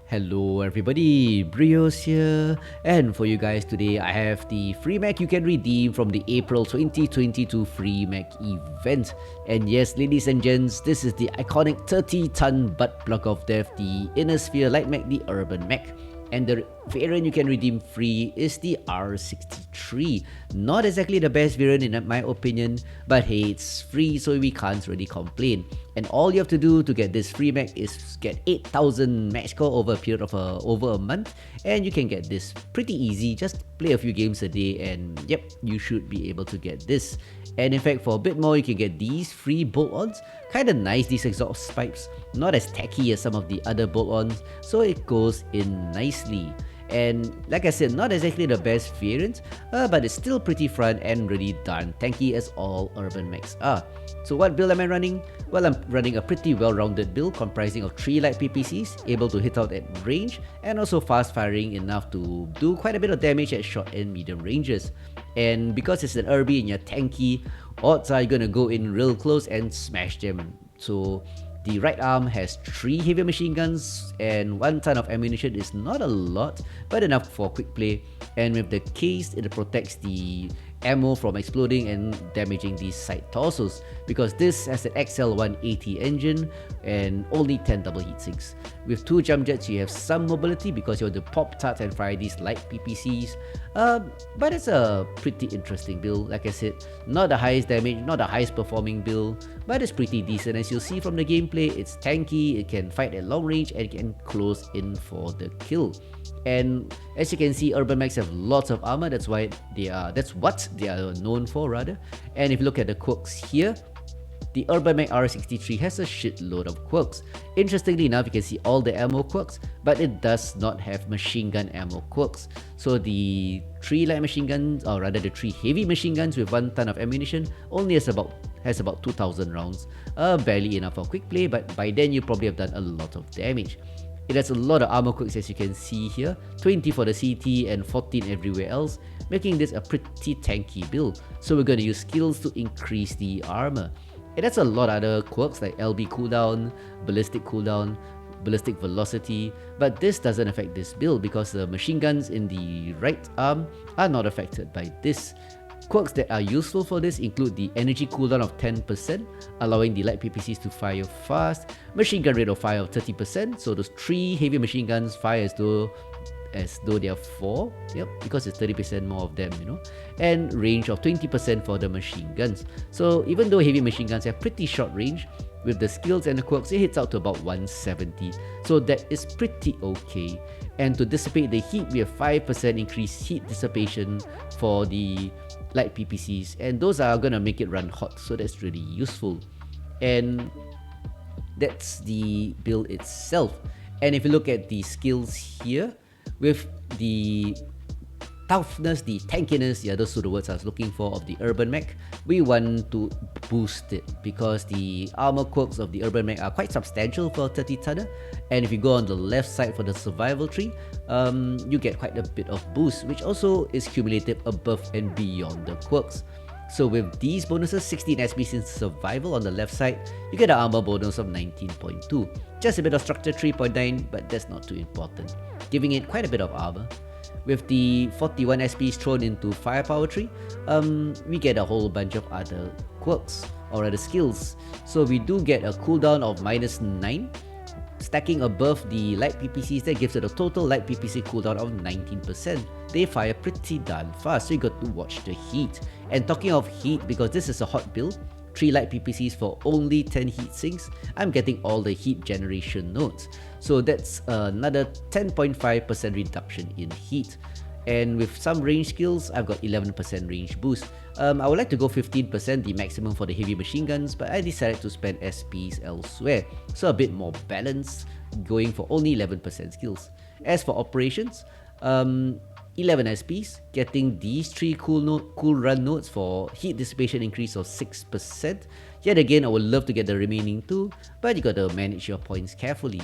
Hello everybody, BrioS here, and for you guys today I have the free Mech you can redeem from the April 2022 free Mech event. And yes, ladies and gents, this is the iconic 30-ton butt plug of death, the Inner Sphere Light Mech, the Urbanmech. And the variant you can redeem free is the R63. Not exactly the best variant in my opinion, but hey, it's free so we can't really complain. And all you have to do to get this free mech is get 8,000 mech score over a period of over a month, and you can get this pretty easy. Just play a few games a day and yep, you should be able to get this. And in fact, for a bit more, you can get these free bolt-ons. Kinda nice, these exhaust pipes. Not as tacky as some of the other bolt-ons, so it goes in nicely. And like I said, not exactly the best variant, but it's still pretty fun and really darn tanky as all urban mechs are. So what build am I running? Well, I'm running a pretty well-rounded build comprising of 3 light PPCs, able to hit out at range, and also fast-firing enough to do quite a bit of damage at short and medium ranges. And because it's an Urbie and you're tanky, odds are you're gonna go in real close and smash them. So the right arm has 3 heavy machine guns, and 1 ton of ammunition is not a lot, but enough for quick play. And with the case, it protects the ammo from exploding and damaging these side torsos, because this has an XL180 engine and only 10 double heat sinks. With 2 jump jets, you have some mobility because you want to pop tarts and fire these light PPCs. But it's a pretty interesting build. Like I said, not the highest damage, not the highest performing build, but it's pretty decent. As you'll see from the gameplay, it's tanky, it can fight at long range, and it can close in for the kill. And as you can see, urban mechs have lots of armor. That's what they are known for, rather. And if you look at the quirks here, the Urbanmech R63 has a shitload of quirks. Interestingly enough, you can see all the ammo quirks, but it does not have machine gun ammo quirks. So the 3 light machine guns, or rather the 3 heavy machine guns with 1 ton of ammunition, only has about 2,000 rounds. Barely enough for quick play, but by then you probably have done a lot of damage. It has a lot of armor quirks, as you can see here, 20 for the CT and 14 everywhere else, making this a pretty tanky build. So we're going to use skills to increase the armor. It has a lot of other quirks like LB cooldown, ballistic cooldown, ballistic velocity, but this doesn't affect this build because the machine guns in the right arm are not affected by this. Quirks that are useful for this include the energy cooldown of 10%, allowing the light PPCs to fire fast, machine gun rate of fire of 30%, so those 3 heavy machine guns fire as though they are 4, yep, because it's 30% more of them, and range of 20% for the machine guns. So even though heavy machine guns have pretty short range, with the skills and the quirks, it hits out to about 170, so that is pretty okay. And to dissipate the heat, we have 5% increased heat dissipation for the light PPCs, and those are gonna make it run hot, so that's really useful. And that's the build itself. And if you look at the skills here, with the toughness, the tankiness, yeah, those are the words I was looking for, of the Urban Mech, we want to boost it because the armor quirks of the Urban Mech are quite substantial for a 30 tonner. And if you go on the left side for the survival tree, you get quite a bit of boost, which also is cumulative above and beyond the quirks. So with these bonuses, 16 SPs in survival on the left side, you get an armor bonus of 19.2. Just a bit of structure 3.9, but that's not too important, giving it quite a bit of armor. With the 41 SPs thrown into firepower tree, we get a whole bunch of other quirks, or other skills. So we do get a cooldown of -9, stacking above the light PPCs. That gives it a total light PPC cooldown of 19%. They fire pretty darn fast, so you got to watch the heat. And talking of heat, because this is a hot build, 3 light PPCs for only 10 heat sinks, I'm getting all the heat generation nodes. So that's another 10.5% reduction in heat. And with some range skills, I've got 11% range boost. I would like to go 15%, the maximum for the heavy machine guns, but I decided to spend SPs elsewhere, so a bit more balanced, going for only 11% skills. As for operations, 11 SPs, getting these 3 cool run nodes for heat dissipation increase of 6%. Yet again, I would love to get the remaining 2, but you gotta manage your points carefully.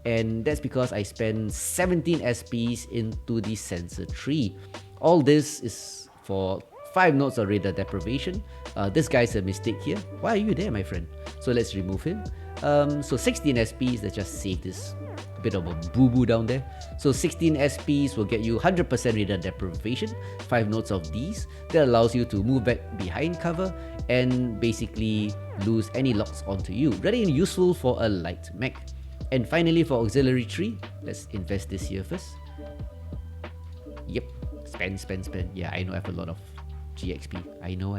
And that's because I spent 17 SPs into the sensor tree. All this is for 5 nodes of radar deprivation. This guy's a mistake here. Why are you there, my friend? So let's remove him. So 16 SPs, let's just save this bit of a boo-boo down there. So 16 SPs will get you 100% radar deprivation, 5 nodes of these. That allows you to move back behind cover and basically lose any locks onto you. Really useful for a light mech. And finally for auxiliary tree, let's invest this here first. Yep, spend. Yeah, I know I have a lot of GXP. I know.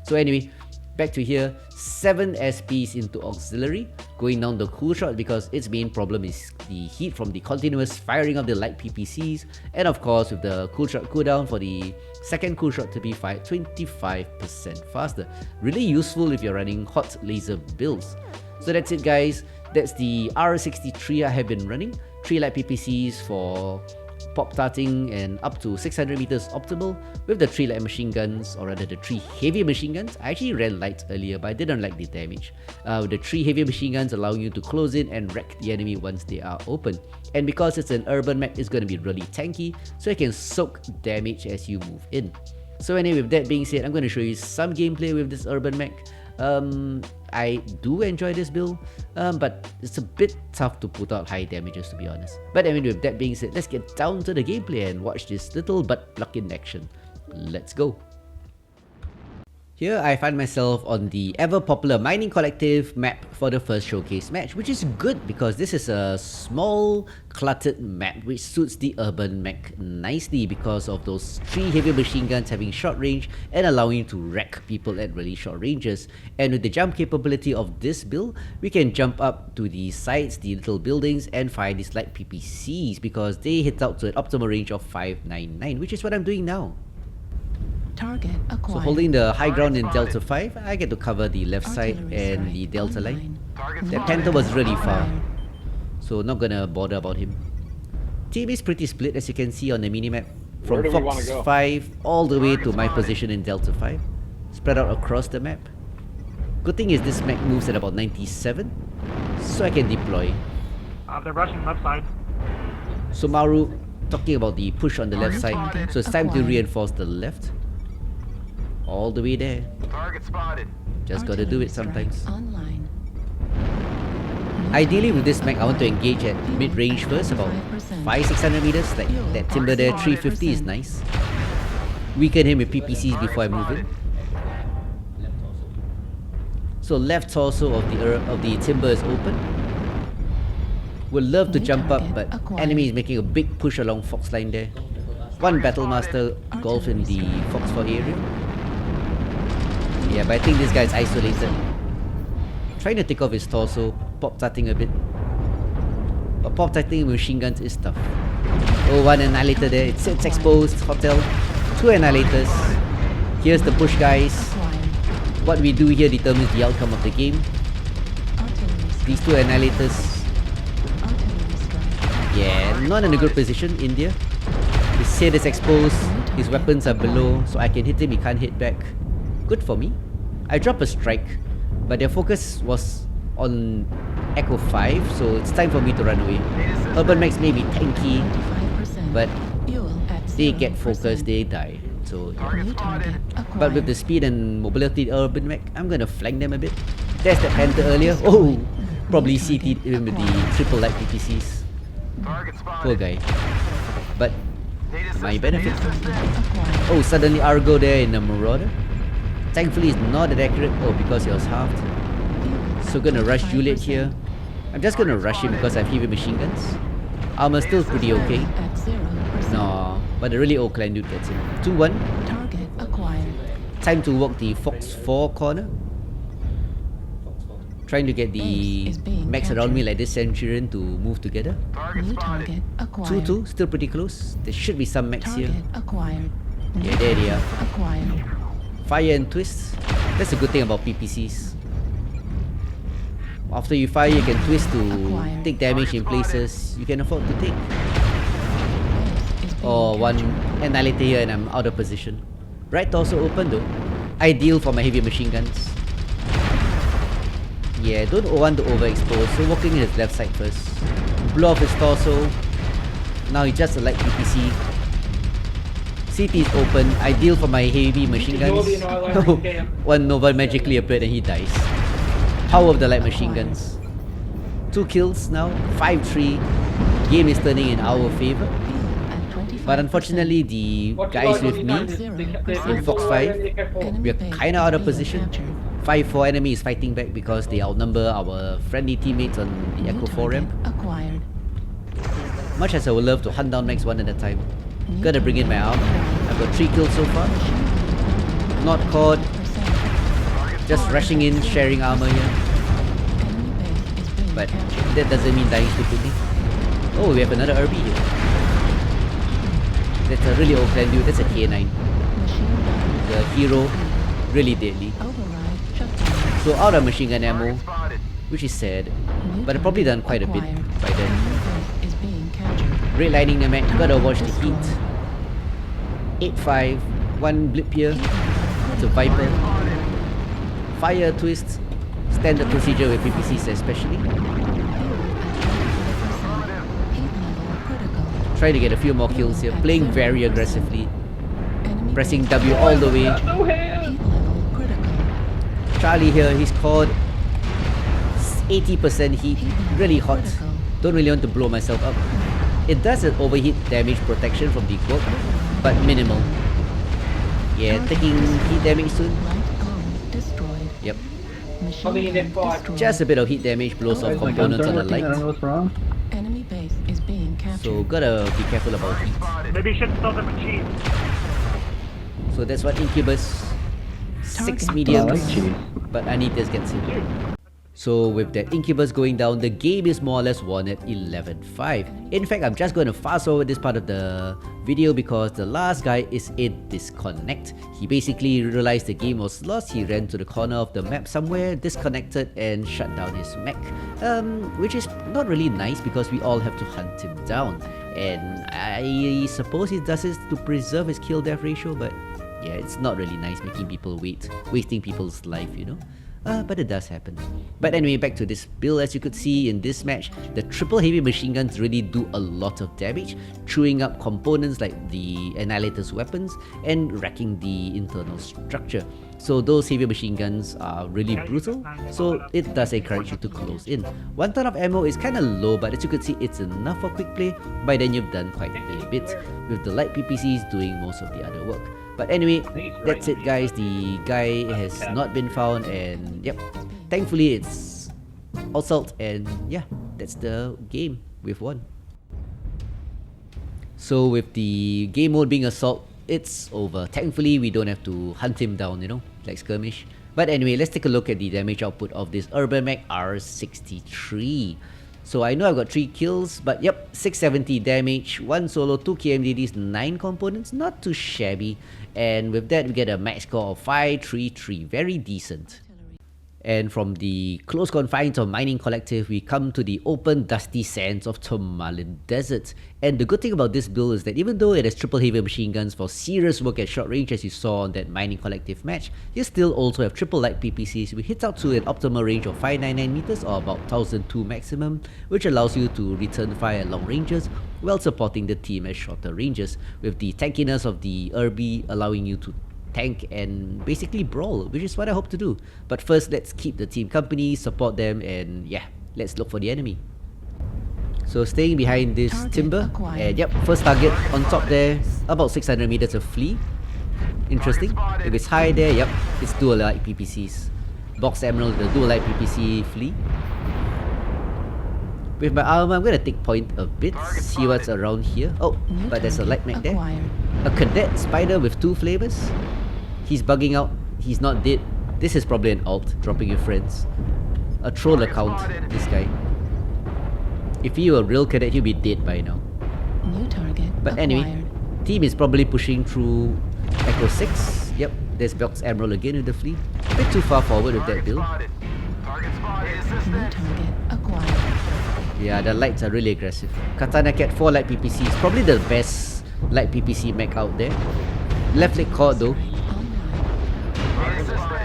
So anyway, back to here, 7 SPs into auxiliary, going down the cool shot because its main problem is the heat from the continuous firing of the light PPCs, and of course with the cool shot cooldown for the second cool shot to be fired 25% faster. Really useful if you're running hot laser builds. So that's it guys, that's the R63 I have been running, 3 light PPCs for pop tarting and up to 600 meters optimal with the 3 light machine guns, or rather the 3 heavy machine guns. I actually ran light earlier but I didn't like the damage. The 3 heavy machine guns allowing you to close in and wreck the enemy once they are open. And because it's an Urbanmech, it's going to be really tanky, so you can soak damage as you move in. So anyway, with that being said, I'm going to show you some gameplay with this Urbanmech. I do enjoy this build, but it's a bit tough to put out high damages to be honest. But anyway, with that being said, let's get down to the gameplay and watch this little butt pluck in action. Let's go. Here I find myself on the ever popular Mining Collective map for the first showcase match, which is good because this is a small cluttered map which suits the Urbanmech nicely because of those 3 heavy machine guns having short range and allowing you to wreck people at really short ranges. And with the jump capability of this build, we can jump up to the sides, the little buildings, and fire these light PPCs because they hit out to an optimal range of 599, which is what I'm doing now. Target acquired. So holding the high ground in Delta 5, I get to cover the left side and the Delta line. That Panther was really far, so not gonna bother about him. Team is pretty split as you can see on the minimap. From Fox 5 all the way to my position in Delta 5. Spread out across the map. Good thing is this mech moves at about 97, so I can deploy. They're rushing left side. So Maru talking about the push on the left side, so it's time to reinforce the left. All the way there. Target spotted. Just gotta do it sometimes. Online. Ideally with this mech, I want to engage at mid-range first, about 500-600 meters. Like that timber there, 350 is nice. Weaken him with PPCs before I move in. So left torso of the timber is open. Would love to jump up, but enemy is making a big push along Fox line there. One Battlemaster golf in the Fox 4 area. Yeah, but I think this guy is isolated. Trying to take off his torso, pop-tarting a bit. But pop-tarting with machine guns is tough. Oh, one Annihilator there. It's exposed. Hotel. 2 Annihilators. Here's the push, guys. What we do here determines the outcome of the game. These 2 Annihilators. Yeah, not in a good position, India. His head is exposed. His weapons are below, so I can hit him, he can't hit back. Good for me. I drop a strike, but their focus was on Echo 5, so it's time for me to run away. Urbanmechs may be tanky, but they get focused, they die. So yeah. But with the speed and mobility Urbanmech, I'm gonna flank them a bit. There's that Panther earlier. Oh, probably CT'd him with the triple light PPCs. Poor guy. But my benefit. Oh, suddenly Argo there in the Marauder. Thankfully it's not that accurate. Oh, because he was halved. So gonna rush Juliet here. I'm just gonna rush him because I have heavy machine guns. Armor's still pretty okay. No, but the really old clan dude gets him. 2-1. Target acquired. Time to walk the Fox 4 corner. Trying to get the mechs around me like this Centurion to move together. New target acquired. 2-2, still pretty close. There should be some mechs here. Target acquired. Yeah, there they are. Acquired. Fire and twist. That's a good thing about PPCs. After you fire, you can twist to take damage in places you can afford to take. Oh, one Annihilator here and I'm out of position. Right torso open though. Ideal for my heavy machine guns. Yeah, don't want to overexpose, so walking in his left side first. Blow off his torso. Now he's just a light PPC. CT is open, ideal for my heavy machine guns. One Nova magically appeared and he dies. Power of the light machine guns. 2 kills now, 5-3. game is turning in our favor. Fuel at 25%. But unfortunately, the guys with me in Fox 5, we are kinda out of position. 5-4 enemy is fighting back because they outnumber our friendly teammates on the Echo 4 ramp. Acquired. Much as I would love to hunt down Max one at a time. Gotta bring in my arm. I've got 3 kills so far. Not caught. Just rushing in, sharing armor here. But that doesn't mean dying stupidly. Oh, we have another Urbie here. That's a really old clan dude. That's a K9. The hero, really deadly. So out of machine gun ammo, which is sad. But I've probably done quite a bit by then. Redlining the mech, gotta watch the heat. 8-5, 1 blip here. It's a Viper. Fire twist. Standard procedure with PPCs especially. Trying to get a few more kills here. Playing very aggressively. Pressing W all the way. Charlie here, he's caught 80% heat. Really hot. Don't really want to blow myself up. It does an overheat damage protection from the quirk, but minimal. Yeah, taking heat damage soon. Yep. Just a bit of heat damage blows off components on the light. Enemy base is being captured. So gotta be careful about heat. Maybe you shouldn't sell the machine. So that's what Incubus. 6 mediums. But Anita's gets it. So with that Incubus going down, the game is more or less won at 11-5. In fact, I'm just going to fast forward this part of the video because the last guy is in disconnect. He basically realized the game was lost, he ran to the corner of the map somewhere, disconnected and shut down his mech. Which is not really nice because we all have to hunt him down. And I suppose he does this to preserve his kill-death ratio, but yeah, it's not really nice making people wait, wasting people's life, you know. But it does happen. But anyway, back to this build. As you could see in this match, the triple heavy machine guns really do a lot of damage, chewing up components like the Annihilator's weapons and wrecking the internal structure. So those heavy machine guns are really brutal, so it does encourage you to close in. 1 ton of ammo is kinda low, but as you could see, it's enough for quick play. By then you've done quite a bit, with the Light PPCs doing most of the other work. But anyway, that's it guys, the guy has not been found and yep, thankfully it's assault and yeah, that's the game, we've won. So with the game mode being assault, it's over. Thankfully we don't have to hunt him down, you know, like skirmish. But anyway, let's take a look at the damage output of this Urbanmech R63. So I know I've got 3 kills, but yep, 670 damage, 1 solo, 2 KMDDs, 9 components, not too shabby. And with that, we get a max score of 533, very decent. And from the close confines of Mining Collective, we come to the open, dusty sands of Tourmaline Desert. And the good thing about this build is that even though it has triple heavy machine guns for serious work at short range as you saw on that Mining Collective match, you still also have triple light PPCs which hits out to an optimal range of 599 meters or about 1002 maximum, which allows you to return fire at long ranges while supporting the team at shorter ranges, with the tankiness of the Urbie allowing you to tank and basically brawl, which is what I hope to do. But first, let's keep the team company, support them, and yeah, let's look for the enemy. So staying behind this timber, and yep, first target on top there, about 600 meters of flea. Interesting. If it's high there, yep, it's dual light PPCs. Box Emerald, the dual light PPC flea. With my armor, I'm gonna take point a bit, see what's around here. Oh, but there's a light mech there. A cadet spider with 2 flavors. He's bugging out. He's not dead. This is probably an alt, dropping your friends. A troll account, this guy. If he were a real cadet, he'd be dead by now. New target But anyway, team is probably pushing through Echo 6. Yep, there's Box Emerald again with the flea. A bit too far forward with that build. New target acquired. Yeah, the lights are really aggressive. Katana Cat 4 light PPC is probably the best light PPC mech out there. Left leg caught though.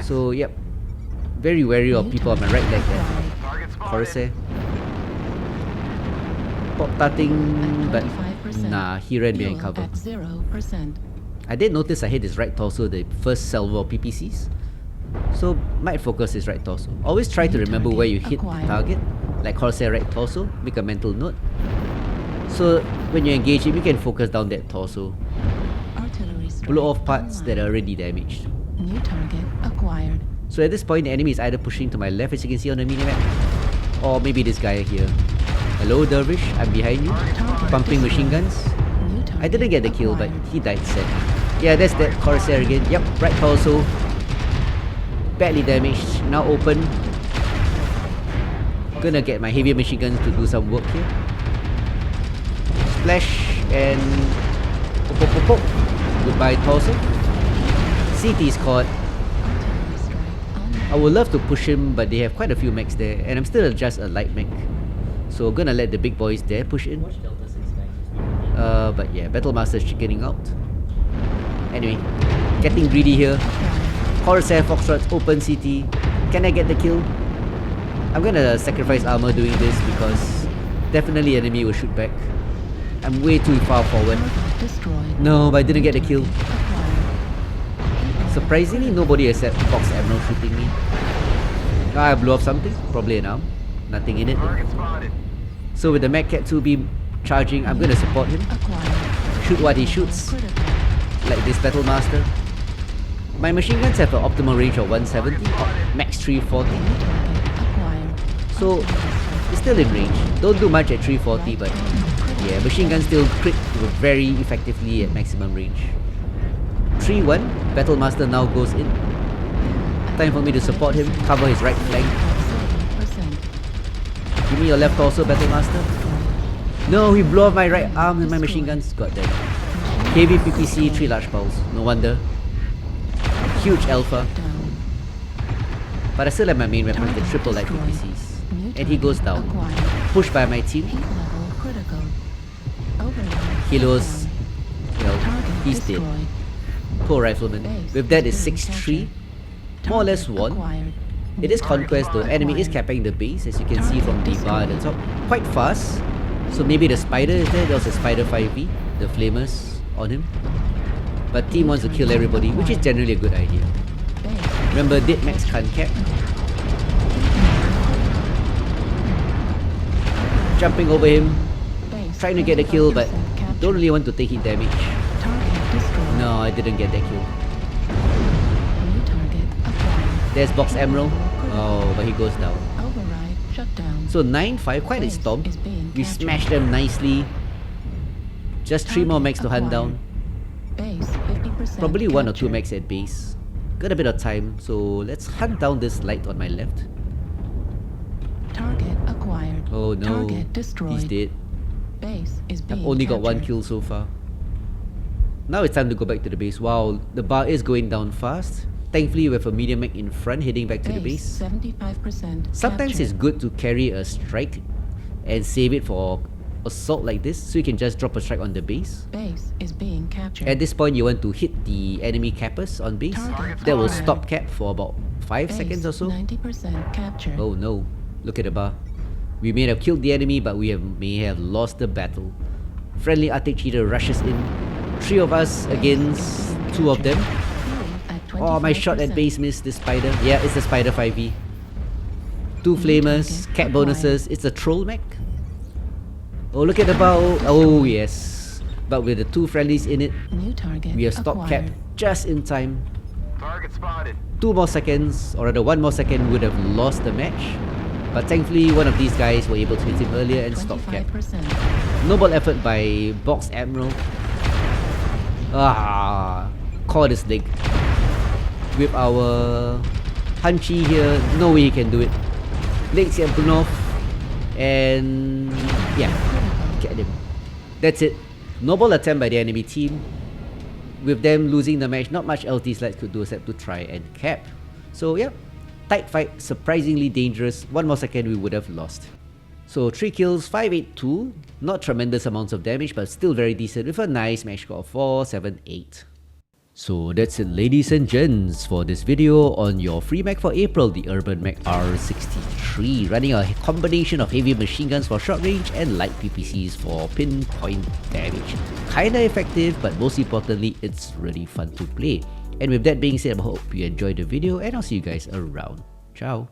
So yep, very wary of people on my right leg there. Corsair. Pop tarting, but nah, he ran behind cover. At 0%. I did notice I hit his right torso the first salvo of PPCs. So might focus his right torso. Always try to remember where you hit the target. Like Corsair right torso, make a mental note. So when you engage him, you can focus down that torso. Artillery strike Blow off parts that are online. already damaged. New target acquired. So at this point, the enemy is either pushing to my left, as you can see on the minimap, or maybe this guy here. Hello, Dervish, I'm behind you. Pumping machine guns. New target I didn't get the kill, but acquired. he died sad. Yeah, that's that Corsair again. Yep, right torso. Badly damaged. Now open. Gonna get my heavier machine guns to do some work here. Splash and... Pop, pop, pop, pop. Goodbye torso. CT is caught. Artillery strike online. I would love to push him, but they have quite a few mechs there, and I'm still just a light mech. So gonna let the big boys there push in. But yeah, Battlemaster's chickening out. Anyway, getting greedy here. Corsair Foxtrot's open CT. Can I get the kill? I'm gonna sacrifice armor doing this because definitely enemy will shoot back. I'm way too far forward. Target destroyed. No, but I didn't get the kill. Acquired. Surprisingly, nobody except Fox Admiral shooting me. I blew off something, probably an arm. Nothing in it though. So with the Mech Cat 2 beam charging, I'm gonna support him. Acquired. Shoot what he shoots, Critical. like this Battlemaster. My machine guns have an optimal range of 170, max 340. New target acquired. So it's still in range. Don't do much at 340, but yeah, machine guns still crit very effectively at maximum range. 3-1, Battlemaster now goes in. Time for me to support him, cover his right flank. 70%. Give me your left torso, Battlemaster. No, he blew off my right arm and my machine guns. God damn. Heavy PPC, 3 large pulse. No wonder. Huge alpha. Down. But I still have my main weapon, the Target triple light destroyed. PPCs. New And he goes target down. acquired. Pushed by my team. Heat level critical. Override. Kilos. down. Well, Target he's dead. destroyed. Poor rifleman. Base With that, is it's being 6-3. captured. More or less Target won. acquired. It is New conquest though. target Enemy is acquired. capping the base, as you can see from the bar at the top. Quite fast. So maybe the spider is there. There was a spider 5v. The flamers on him. But team wants to kill everybody, which is generally a good idea. Base. Remember, dead max can't cap. Jumping over him, Base trying to get a kill, but 25% captured. don't really want to take hit damage. Target destroyed. No, I didn't get that kill. New target acquired. There's Box Emerald. Oh, but he goes down. Override shut down. So 9-5, quite a Base storm. is being We captured. smashed them nicely. Just 3 more Target mechs to hunt acquired. down. Base 50%. Probably 1 or 2 captured. mechs at base. Got a bit of time, so let's hunt down this light on my left. Target acquired. Oh no, Target destroyed. he's dead. Base is being I've only got 1 captured. kill so far. Now it's time to go back to the base. Wow, the bar is going down fast. Thankfully, we have a medium mech in front heading back to the base. 75%. Sometimes captured. it's good to carry a strike and save it for assault like this, so you can just drop a strike on the base. Base is being captured. At this point, you want to hit the enemy cappers on base. Target That will acquired. stop cap for about 5 Base seconds or so. 90% captured. Oh no, look at the bar. We may have killed the enemy, but we may have lost the battle. Friendly Arctic cheater rushes in. 3 of us against 2 of them. Fuel at Oh, my shot at 25%. base missed the spider. Yeah, it's the spider 5v. 2 flamers, target cat acquired. bonuses. It's a troll mech. Oh, look at the bow. Oh, yes. But with the 2 friendlies in it, New target we have stopped cap acquired. just in time. Target spotted. 2 more seconds, or rather 1 more second, would have lost the match. But thankfully, one of these guys were able to hit him earlier and stop cap. 25%. Noble effort by Box Admiral. Caught his leg. With our Hunchy here, no way he can do it. Legs get blown off. And yeah, get him. That's it. Noble attempt by the enemy team. With them losing the match, not much LT Slides could do except to try and cap. So yeah, tight fight, surprisingly dangerous. 1 more second we would have lost. So 3 kills, 582. Not tremendous amounts of damage, but still very decent with a nice match score of 478. So that's it, ladies and gents, for this video on your free mech for April, the Urbanmech R63, running a combination of heavy machine guns for short range and light PPCs for pinpoint damage. Kinda effective, but most importantly, it's really fun to play. And with that being said, I hope you enjoyed the video, and I'll see you guys around. Ciao!